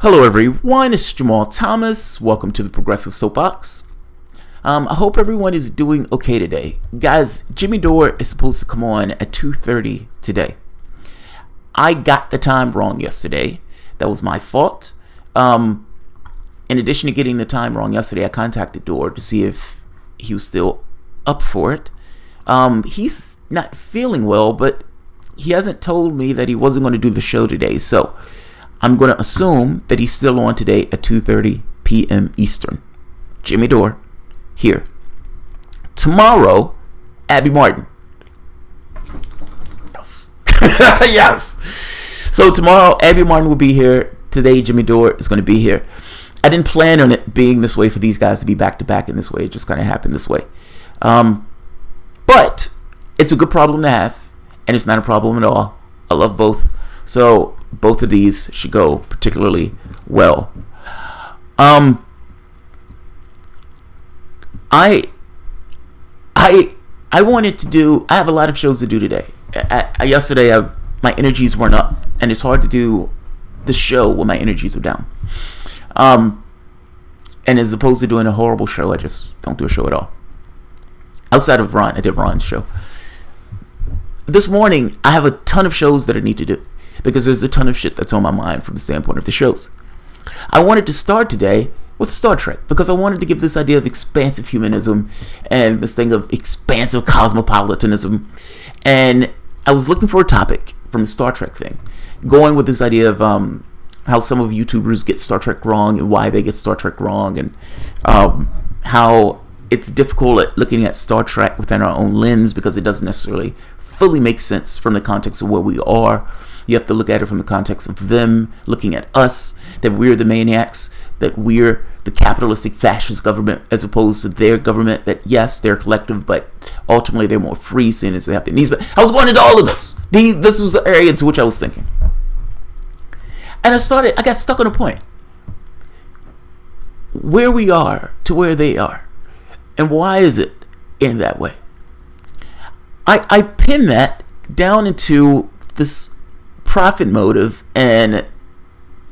Hello everyone, it's Jamal Thomas. Welcome to the Progressive Soapbox. I hope everyone is doing okay today. Guys, Jimmy Dore is supposed to come on at 2:30 today. I got the time wrong yesterday. That was my fault. In addition to getting the time wrong yesterday, I contacted Dore to see if he was still up for it. He's not feeling well, but he hasn't told me that he wasn't going to do the show today, so I'm going to assume that he's still on today at 2:30 p.m. Eastern. Jimmy Dore, here. Tomorrow, Abby Martin. Yes. Yes. So tomorrow, Abby Martin will be here. Today, Jimmy Dore is going to be here. I didn't plan on it being this way for these guys to be back-to-back in this way. It just kind of happened this way. But it's a good problem to have, and it's not a problem at all. I love both. So both of these should go particularly well. I wanted to do. I have a lot of shows to do today. Yesterday, my energies weren't up, and it's hard to do the show when my energies are down. And as opposed to doing a horrible show, I just don't do a show at all. Outside of Ron, I did Ron's show. This morning, I have a ton of shows that I need to do, because there's a ton of shit that's on my mind from the standpoint of the shows. I wanted to start today with Star Trek, because I wanted to give this idea of expansive humanism and this thing of expansive cosmopolitanism. And I was looking for a topic from the Star Trek thing, going with this idea of how some of YouTubers get Star Trek wrong and why they get Star Trek wrong, and how it's difficult at looking at Star Trek within our own lens because it doesn't necessarily fully make sense from the context of where we are. You have to look at it from the context of them looking at us, that we're the maniacs, that we're the capitalistic fascist government as opposed to their government, that yes, they're collective, but ultimately they're more free, seeing as they have their needs. But I was going into all of this. This was the area into which I was thinking. And I got stuck on a point. Where we are to where they are. And why is it in that way? I pin that down into this profit motive and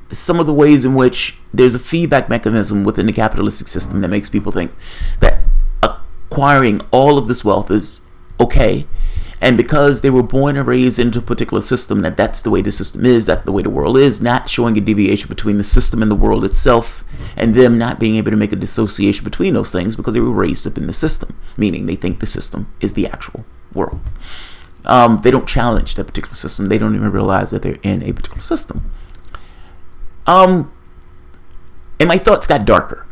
some of the ways in which there's a feedback mechanism within the capitalistic system that makes people think that acquiring all of this wealth is okay, and because they were born and raised into a particular system, that's the way the system is, that's the way the world is, not showing a deviation between the system and the world itself, and them not being able to make a dissociation between those things because they were raised up in the system, meaning they think the system is the actual world. They don't challenge that particular system. They don't even realize that they're in a particular system. And my thoughts got darker,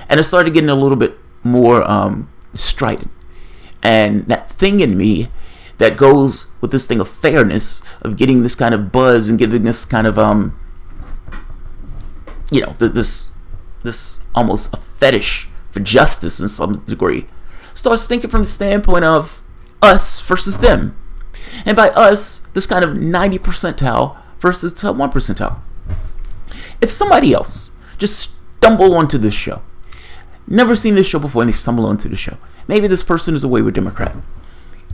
and I started getting a little bit more strident. And that thing in me that goes with this thing of fairness, of getting this kind of buzz and getting this kind of this almost a fetish for justice in some degree, starts thinking from the standpoint of us versus them. And by us, this kind of 90 percentile versus 1 percentile. If somebody else just stumble onto this show, never seen this show before, and they stumble onto the show, maybe this person is a wayward Democrat,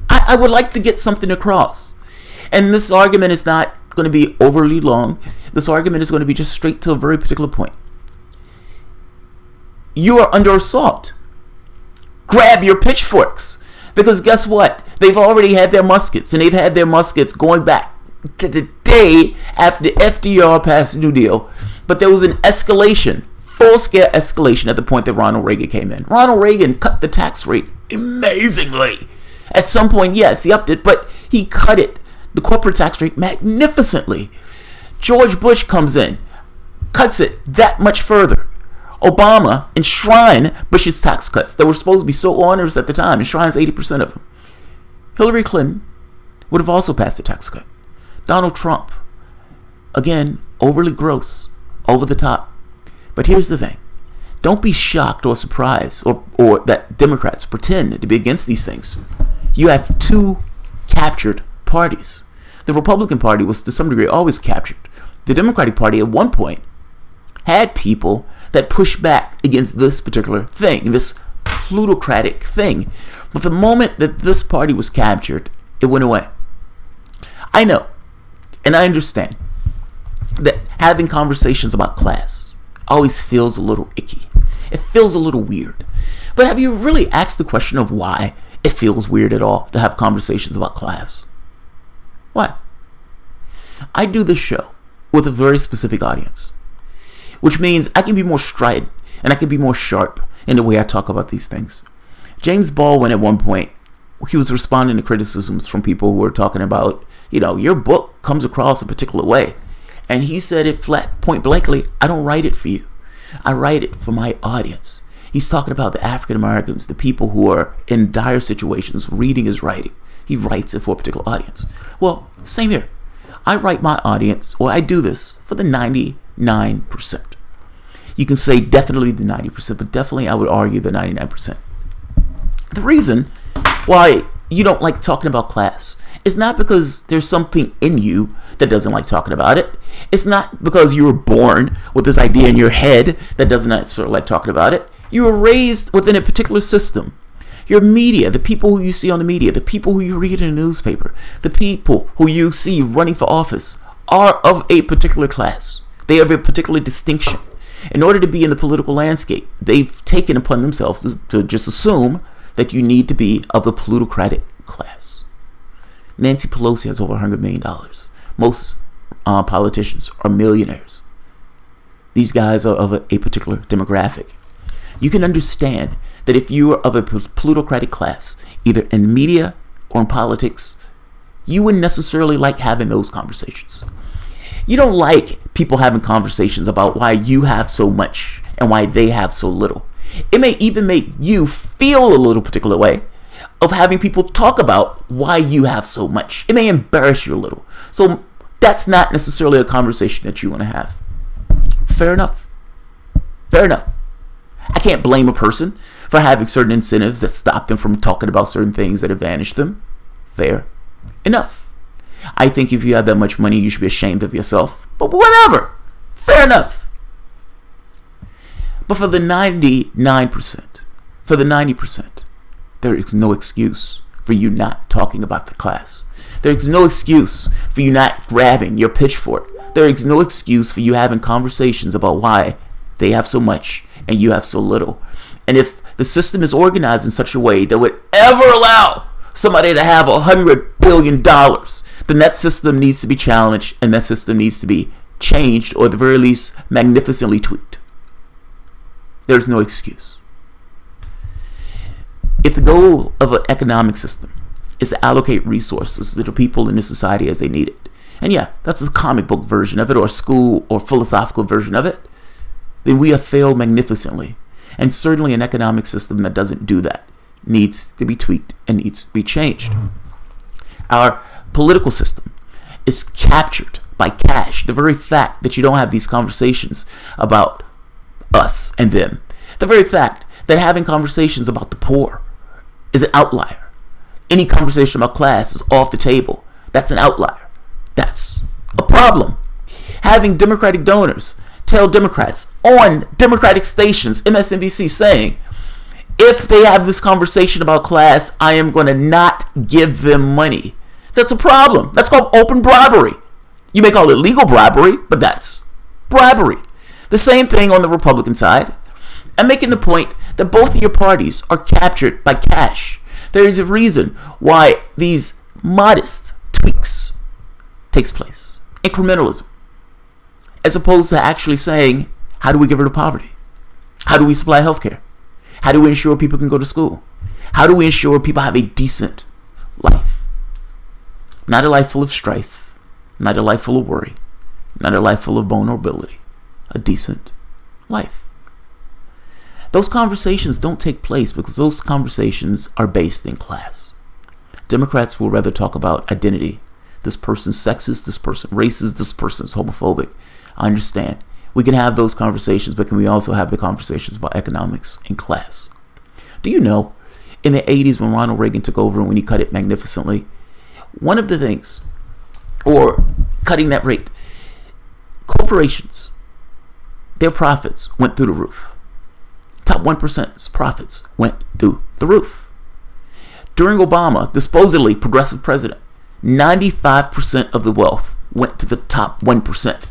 I would like to get something across. And this argument is not going to be overly long. This argument is going to be just straight to a very particular point. You are under assault. Grab your pitchforks. Because guess what? They've already had their muskets, and they've had their muskets going back to the day after FDR passed the New Deal. But there was an escalation, full-scale escalation at the point that Ronald Reagan came in. Ronald Reagan cut the tax rate amazingly. At some point, yes, he upped it, but he cut it, the corporate tax rate, magnificently. George Bush comes in, cuts it that much further. Obama enshrined Bush's tax cuts that were supposed to be so onerous at the time, enshrines 80% of them. Hillary Clinton would have also passed a tax cut. Donald Trump, again, overly gross, over the top. But here's the thing. Don't be shocked or surprised or that Democrats pretend to be against these things. You have two captured parties. The Republican Party was to some degree always captured. The Democratic Party at one point had people that pushed back against this particular thing, this plutocratic thing. But the moment that this party was captured, it went away. I know, and I understand, that having conversations about class always feels a little icky. It feels a little weird. But have you really asked the question of why it feels weird at all to have conversations about class? Why? I do this show with a very specific audience, which means I can be more strident and I can be more sharp in the way I talk about these things. James Baldwin, at one point, he was responding to criticisms from people who were talking about, your book comes across a particular way. And he said it flat, point blankly, I don't write it for you. I write it for my audience. He's talking about the African Americans, the people who are in dire situations, reading his writing. He writes it for a particular audience. Well, same here. I write my audience, or I do this for the 99%. You can say definitely the 90%, but definitely I would argue the 99%. The reason why you don't like talking about class is not because there's something in you that doesn't like talking about it. It's not because you were born with this idea in your head that doesn't necessarily like talking about it. You were raised within a particular system. Your media, the people who you see on the media, the people who you read in the newspaper, the people who you see running for office are of a particular class. They have a particular distinction. In order to be in the political landscape, they've taken upon themselves to just assume that you need to be of the plutocratic class. Nancy Pelosi has over $100 million. Most politicians are millionaires. These guys are of a particular demographic. You can understand that if you are of a plutocratic class, either in media or in politics, you wouldn't necessarily like having those conversations. You don't like people having conversations about why you have so much and why they have so little. It may even make you feel a little particular way of having people talk about why you have so much. It may embarrass you a little. So that's not necessarily a conversation that you want to have. Fair enough. Fair enough. I can't blame a person for having certain incentives that stop them from talking about certain things that advantage them. Fair enough. I think if you have that much money, you should be ashamed of yourself. But whatever. Fair enough. But for the 99%, for the 90%, there is no excuse for you not talking about the class. There is no excuse for you not grabbing your pitchfork. There is no excuse for you having conversations about why they have so much and you have so little. And if the system is organized in such a way that would ever allow somebody to have $100 billion, then that system needs to be challenged and that system needs to be changed, or at the very least, magnificently tweaked. There's no excuse. If the goal of an economic system is to allocate resources to the people in the society as they need it, and yeah, that's a comic book version of it, or a school or philosophical version of it, then we have failed magnificently. And certainly an economic system that doesn't do that needs to be tweaked and needs to be changed. Our political system is captured by cash. The very fact that you don't have these conversations about us and them, the very fact that having conversations about the poor is an outlier. Any conversation about class is off the table. That's an outlier. That's a problem. Having Democratic donors tell Democrats on Democratic stations, MSNBC, saying, if they have this conversation about class, I am going to not give them money. That's a problem. That's called open bribery. You may call it legal bribery, but that's bribery. The same thing on the Republican side. I'm making the point that both of your parties are captured by cash. There is a reason why these modest tweaks takes place. Incrementalism. As opposed to actually saying, how do we get rid of poverty? How do we supply healthcare? How do we ensure people can go to school? How do we ensure people have a decent life? Not a life full of strife. Not a life full of worry. Not a life full of vulnerability. A decent life. Those conversations don't take place because those conversations are based in class. Democrats will rather talk about identity. This person's sexist, this person racist, this person's homophobic. I understand. We can have those conversations, but can we also have the conversations about economics and class? Do you know, in the 80s when Ronald Reagan took over and when he cut it magnificently, one of the things, or cutting that rate, corporations, their profits went through the roof. Top 1%'s profits went through the roof. During Obama, the supposedly progressive president, 95% of the wealth went to the top 1%.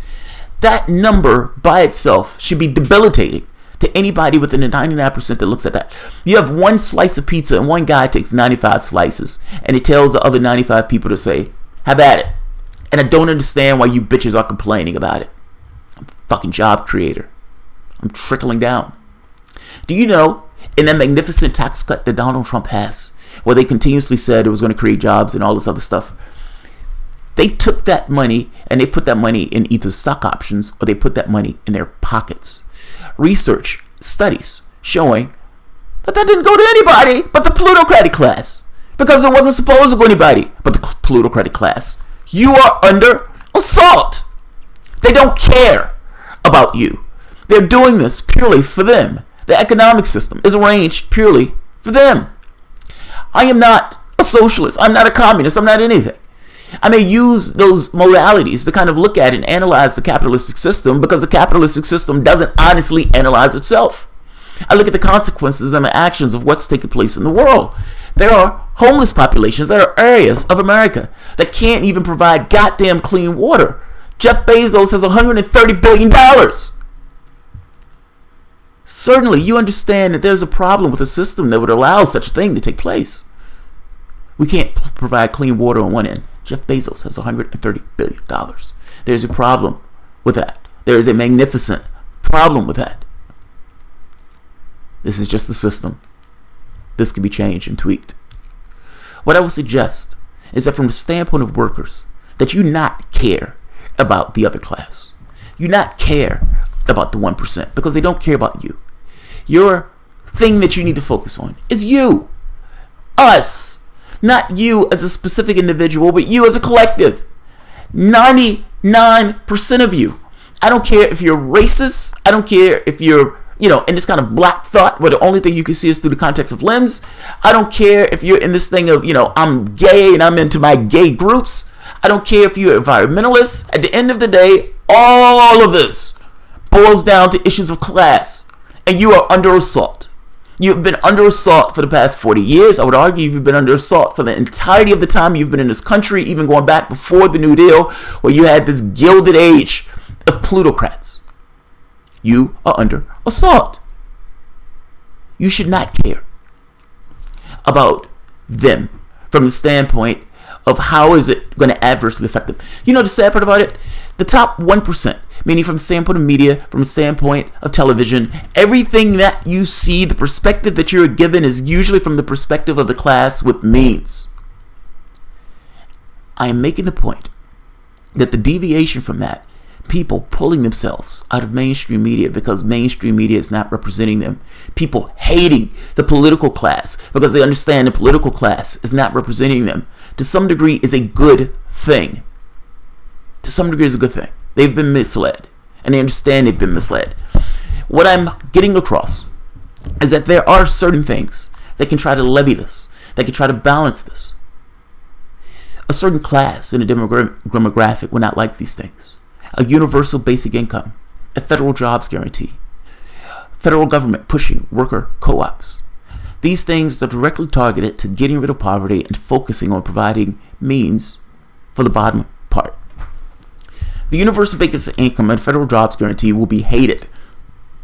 That number by itself should be debilitating to anybody within the 99% that looks at that. You have one slice of pizza and one guy takes 95 slices and he tells the other 95 people to say, have at it. And I don't understand why you bitches are complaining about it. I'm a fucking job creator. I'm trickling down. Do you know, in that magnificent tax cut that Donald Trump has, where they continuously said it was going to create jobs and all this other stuff, they took that money and they put that money in either stock options or they put that money in their pockets. Research, studies showing that didn't go to anybody but the plutocratic class, because it wasn't supposed to go to anybody but the plutocratic class. You are under assault. They don't care about you. They're doing this purely for them. The economic system is arranged purely for them. I am not a socialist. I'm not a communist. I'm not anything. I may use those moralities to kind of look at and analyze the capitalistic system, because the capitalistic system doesn't honestly analyze itself. I look at the consequences and the actions of what's taking place in the world. There are homeless populations. There are areas of America that can't even provide goddamn clean water. Jeff Bezos has $130 billion. Certainly, you understand that there's a problem with a system that would allow such a thing to take place. We can't provide clean water on one end. Jeff Bezos has $130 billion. There's a problem with that. There is a magnificent problem with that. This is just the system. This can be changed and tweaked. What I would suggest is that from the standpoint of workers, that you not care about the other class. You not care about the 1%, because they don't care about you. Your thing that you need to focus on is you. Us. Not you as a specific individual, but you as a collective. 99% of you. I don't care if you're racist. I don't care if you're, in this kind of black thought where the only thing you can see is through the context of limbs. I don't care if you're in this thing of, I'm gay and I'm into my gay groups. I don't care if you're environmentalists. At the end of the day, all of this boils down to issues of class. And you are under assault. You've been under assault for the past 40 years. I would argue you've been under assault for the entirety of the time you've been in this country, even going back before the New Deal, where you had this gilded age of plutocrats. You are under assault. You should not care about them from the standpoint of how is it going to adversely affect them. The sad part about it? The top 1%, meaning from the standpoint of media, from the standpoint of television, everything that you see, the perspective that you're given is usually from the perspective of the class with means. I am making the point that the deviation from that, people pulling themselves out of mainstream media because mainstream media is not representing them, people hating the political class because they understand the political class is not representing them, to some degree is a good thing. To some degree is a good thing. They've been misled, and they understand they've been misled. What I'm getting across is that there are certain things that can try to levy this, that can try to balance this. A certain class in a demographic will not like these things. A universal basic income, a federal jobs guarantee, federal government pushing worker co-ops. These things are directly targeted to getting rid of poverty and focusing on providing means for the bottom part. The universal basic income and federal jobs guarantee will be hated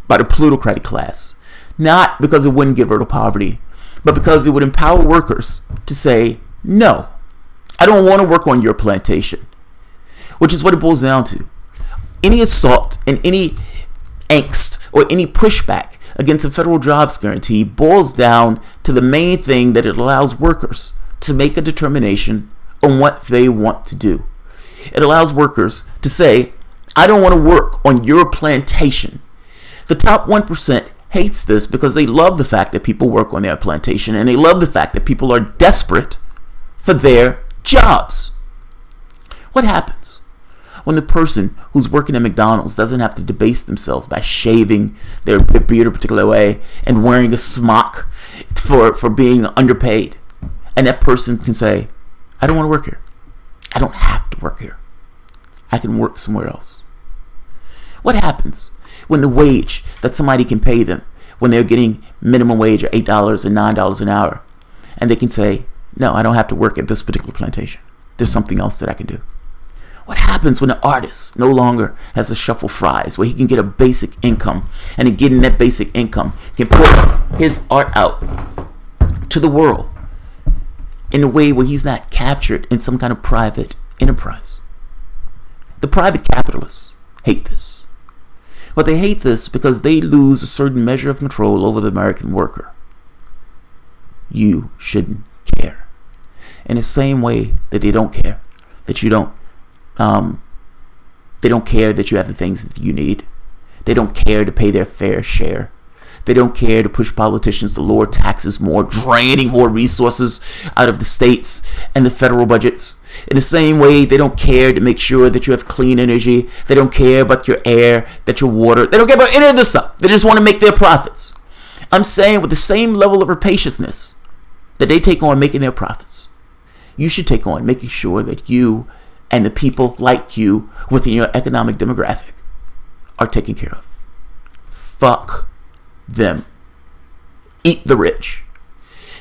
by the plutocratic class, not because it wouldn't get rid of poverty, but because it would empower workers to say, no, I don't want to work on your plantation, which is what it boils down to. Any assault and any angst or any pushback against a federal jobs guarantee boils down to the main thing that it allows workers to make a determination on what they want to do. It allows workers to say, I don't want to work on your plantation. The top 1% hates this because they love the fact that people work on their plantation, and they love the fact that people are desperate for their jobs. What happens when the person who's working at McDonald's doesn't have to debase themselves by shaving their beard a particular way and wearing a smock for being underpaid? And that person can say, I don't want to work here. I don't have to work here. I can work somewhere else. What happens when the wage that somebody can pay them, when they're getting minimum wage of $8 and $9 an hour, and they can say, no, I don't have to work at this particular plantation. There's something else that I can do. What happens when an artist no longer has to shuffle fries, where he can get a basic income, and in getting that basic income, can put his art out to the world in a way where he's not captured in some kind of private enterprise? The private capitalists hate this. But they hate this because they lose a certain measure of control over the American worker. You shouldn't care. In the same way that they don't care that you don't they don't care that you have the things that you need. They don't care to pay their fair share. They don't care to push politicians to lower taxes more, draining more resources out of the states and the federal budgets. In the same way, they don't care to make sure that you have clean energy. They don't care about your air, that your water. They don't care about any of this stuff. They just want to make their profits. I'm saying with the same level of rapaciousness that they take on making their profits, you should take on making sure that you and the people like you within your economic demographic are taken care of. Fuck them. Eat the rich.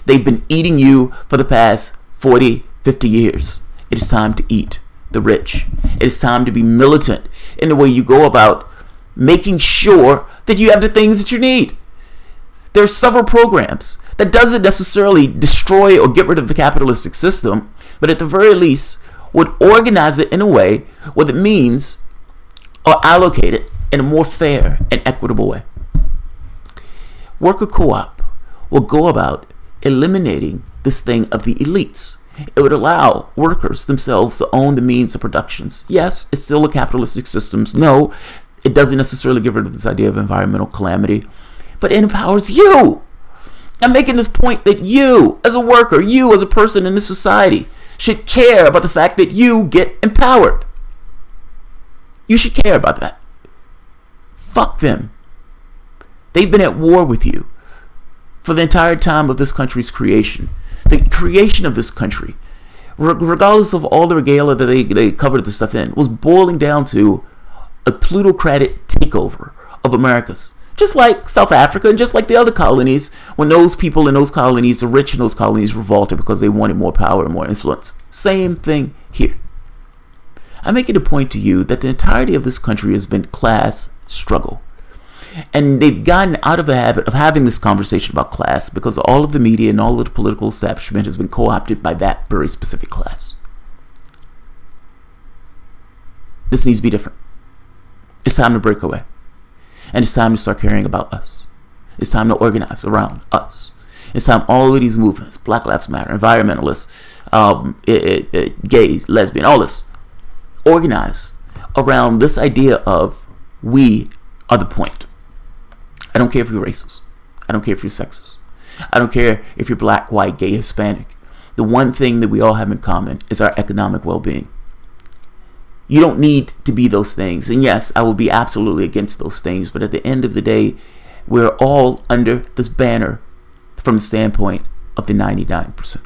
They've been eating you for the past 40, 50 years. It is time to eat the rich. It is time to be militant in the way you go about making sure that you have the things that you need. There are several programs that doesn't necessarily destroy or get rid of the capitalistic system, but at the very least would organize it in a way where it means or allocate it in a more fair and equitable way. Worker co-op will go about eliminating this thing of the elites. It would allow workers themselves to own the means of productions. Yes, it's still a capitalistic system. No, it doesn't necessarily get rid of this idea of environmental calamity, but it empowers you. I'm making this point that you, as a worker, you as a person in this society, should care about the fact that you get empowered. You should care about that. Fuck them. They've been at war with you for the entire time of this country's creation. The creation of this country, regardless of all the regalia that they covered this stuff in, was boiling down to a plutocratic takeover of Americas. Just like South Africa and just like the other colonies, when those people in those colonies, the rich in those colonies, revolted because they wanted more power and more influence. Same thing here. I'm making a point to you that the entirety of this country has been class struggle. And they've gotten out of the habit of having this conversation about class because all of the media and all of the political establishment has been co-opted by that very specific class. This needs to be different. It's time to break away. And it's time to start caring about us. It's time to organize around us. It's time all of these movements, Black Lives Matter, environmentalists, gays, lesbian, all this, organize around this idea of we are the point. I don't care if you're racist. I don't care if you're sexist. I don't care if you're black, white, gay, Hispanic. The one thing that we all have in common is our economic well-being. You don't need to be those things. And yes, I will be absolutely against those things. But at the end of the day, we're all under this banner from the standpoint of the 99%.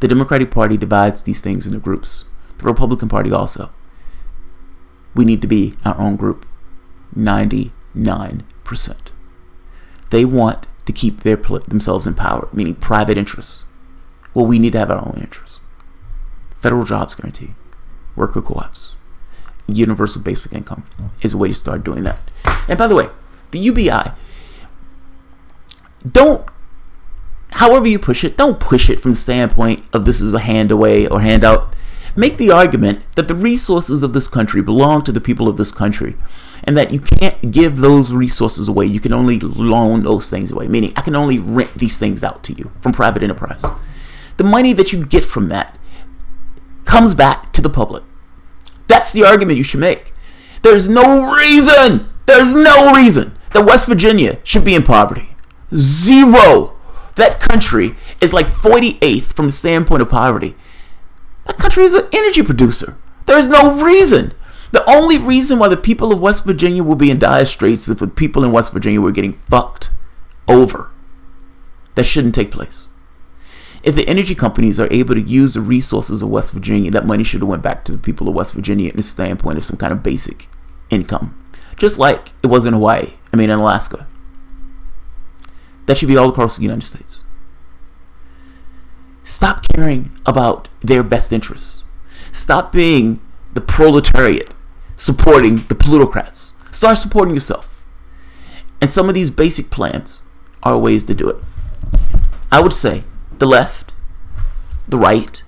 The Democratic Party divides these things into groups. The Republican Party also. We need to be our own group. 99%. They want to keep themselves in power, meaning private interests. Well, we need to have our own interests. Federal jobs guarantee. Worker co-ops, universal basic income is a way to start doing that. And by the way, the UBI, however you push it, don't push it from the standpoint of this is a hand away or handout. Make the argument that the resources of this country belong to the people of this country and that you can't give those resources away. You can only loan those things away, meaning I can only rent these things out to you from private enterprise. The money that you get from that comes back to the public. That's the argument you should make. There's no reason that West Virginia should be in poverty. Zero. That country is like 48th from the standpoint of poverty. That country is an energy producer. There's no reason. The only reason why the people of West Virginia will be in dire straits is if the people in West Virginia were getting fucked over. That shouldn't take place. If the energy companies are able to use the resources of West Virginia, that money should have went back to the people of West Virginia in the standpoint of some kind of basic income. Just like it was in in Alaska. That should be all across the United States. Stop caring about their best interests. Stop being the proletariat supporting the plutocrats. Start supporting yourself. And some of these basic plans are ways to do it. I would say the left, the right,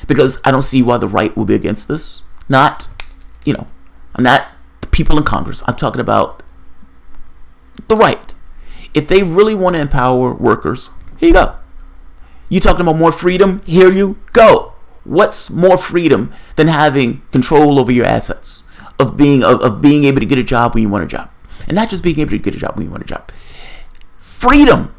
because I don't see why the right will be against this. Not, I'm not the people in Congress. I'm talking about the right. If they really want to empower workers, here you go. You talking about more freedom? Here you go. What's more freedom than having control over your assets? Of being able to get a job when you want a job. And not just being able to get a job when you want a job. Freedom.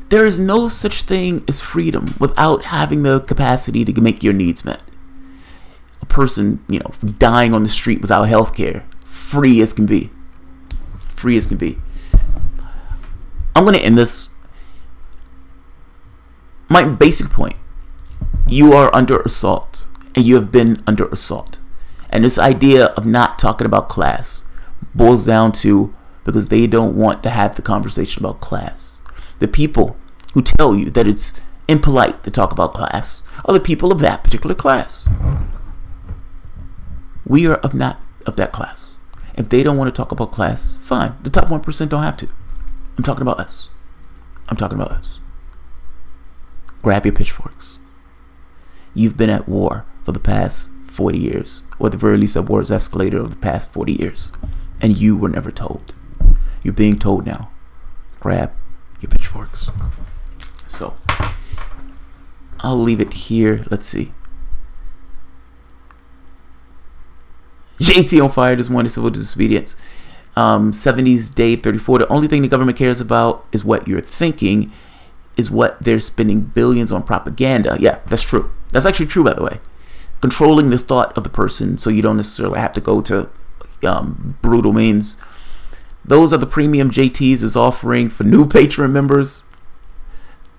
There is no such thing as freedom without having the capacity to make your needs met. A person, dying on the street without health care. Free as can be. Free as can be. I'm going to end this. My basic point. You are under assault. And you have been under assault. And this idea of not talking about class boils down to because they don't want to have the conversation about class. The people who tell you that it's impolite to talk about class are the people of that particular class. We are not of that class. If they don't want to talk about class, fine. The top 1% don't have to. I'm talking about us. I'm talking about us. Grab your pitchforks. You've been at war for the past 40 years, or at the very least, that war has escalated over the past 40 years, and you were never told. You're being told now. Grab your pitchforks. So, I'll leave it here. Let's see. JT on fire this morning, civil disobedience. 70s Dave 34. The only thing the government cares about is what you're thinking, is what they're spending billions on propaganda. Yeah, that's true. That's actually true, by the way. Controlling the thought of the person so you don't necessarily have to go to brutal means. Those are the premium JTs is offering for new Patreon members.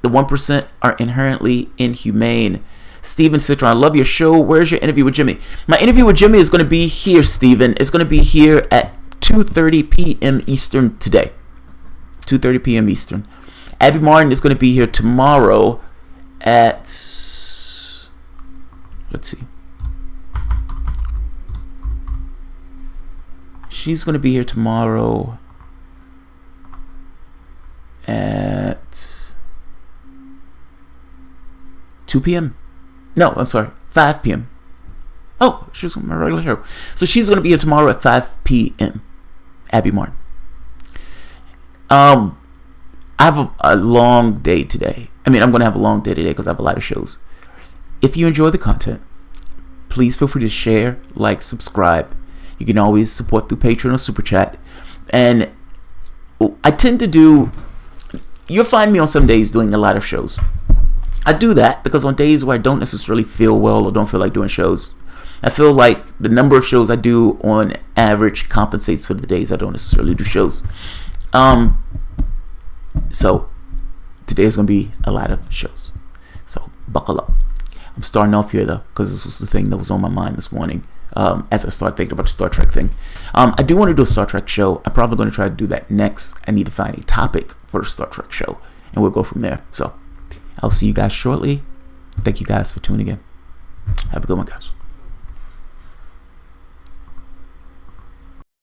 The 1% are inherently inhumane. Steven Citron, I love your show. Where's your interview with Jimmy? My interview with Jimmy is going to be here, Steven. It's going to be here at 2:30 p.m. Eastern today. 2:30 p.m. Eastern. Abby Martin is going to be here tomorrow at... Let's see. She's going to be here tomorrow at 2 p.m. No, I'm sorry, 5 p.m. Oh, she's on my regular show. So she's going to be here tomorrow at 5 p.m. Abby Martin. I have a long day today. I'm going to have a long day today because I have a lot of shows. If you enjoy the content, please feel free to share, like, subscribe. You can always support through Patreon or Super Chat. And I tend to do... You'll find me on some days doing a lot of shows. I do that because on days where I don't necessarily feel well or don't feel like doing shows, I feel like the number of shows I do on average compensates for the days I don't necessarily do shows. So today is going to be a lot of shows. So buckle up. I'm starting off here though because this was the thing that was on my mind this morning as I start thinking about the Star Trek thing. I do want to do a Star Trek show. I'm probably going to try to do that next. I need to find a topic for the Star Trek show and we'll go from there. So I'll see you guys shortly. Thank you guys for tuning in. Have a good one, guys.